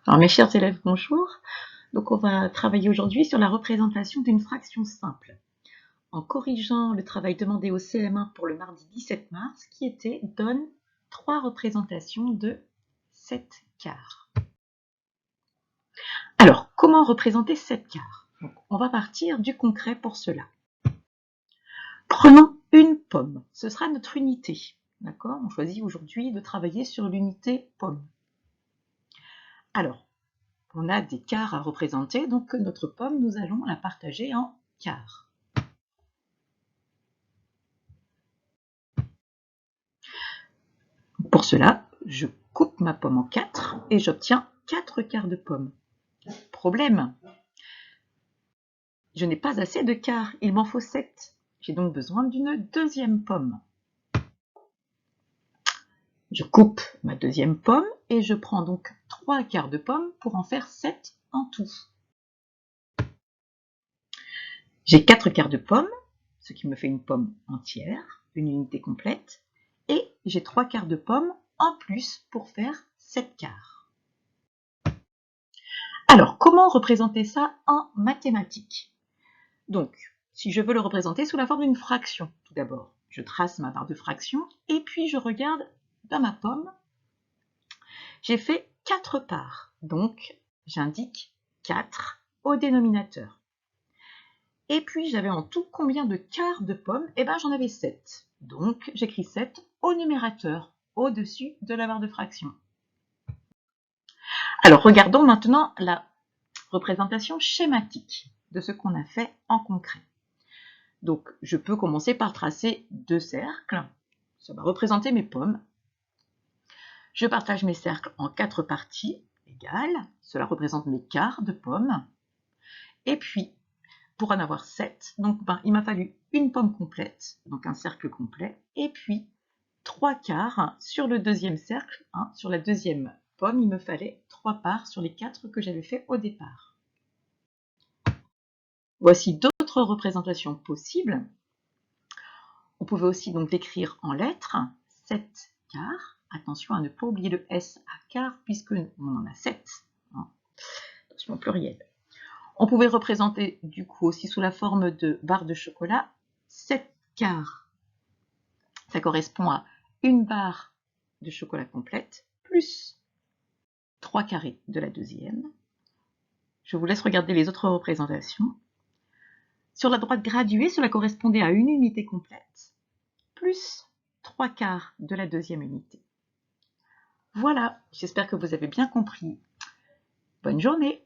Alors mes chers élèves, bonjour. Donc on va travailler aujourd'hui sur la représentation d'une fraction simple, en corrigeant le travail demandé au CM1 pour le mardi 17 mars, qui était donne 3 représentations de 7 quarts. Alors, comment représenter 7 quarts? Donc, on va partir du concret pour cela. Prenons une pomme, ce sera notre unité. D'accord? On choisit aujourd'hui de travailler sur l'unité pomme. Alors, on a des quarts à représenter, donc notre pomme, nous allons la partager en quarts. Pour cela, je coupe ma pomme en 4 et j'obtiens 4 quarts de pomme. Problème, je n'ai pas assez de quarts, il m'en faut 7. J'ai donc besoin d'une deuxième pomme. Je coupe ma deuxième pomme et je prends donc 3 quarts de pomme pour en faire 7 en tout. J'ai 4 quarts de pomme, ce qui me fait une pomme entière, une unité complète, et j'ai 3 quarts de pomme en plus pour faire 7 quarts. Alors, comment représenter ça en mathématiques? Donc, si je veux le représenter sous la forme d'une fraction, tout d'abord, je trace ma barre de fraction et puis je regarde dans ma pomme. J'ai fait 4 parts, donc j'indique 4 au dénominateur. Et puis j'avais en tout combien de quarts de pomme? Eh bien j'en avais 7. Donc j'écris 7 au numérateur, au-dessus de la barre de fraction. Alors regardons maintenant la représentation schématique de ce qu'on a fait en concret. Donc je peux commencer par tracer 2 cercles. Ça va représenter mes pommes. Je partage mes cercles en 4 parties égales. Cela représente mes quarts de pommes. Et puis, pour en avoir 7, donc, il m'a fallu une pomme complète, donc un cercle complet, et puis 3 quarts sur le deuxième cercle. Sur la deuxième pomme, il me fallait 3 parts sur les 4 que j'avais fait au départ. Voici d'autres représentations possibles. On pouvait aussi donc l'écrire en lettres, 7 quarts. Attention à ne pas oublier le S à quart puisque on en a 7. Attention au pluriel. On pouvait représenter du coup aussi sous la forme de barre de chocolat, 7 quarts. Ça correspond à une barre de chocolat complète plus 3 carrés de la deuxième. Je vous laisse regarder les autres représentations. Sur la droite graduée, cela correspondait à une unité complète plus 3 quarts de la deuxième unité. Voilà, j'espère que vous avez bien compris. Bonne journée!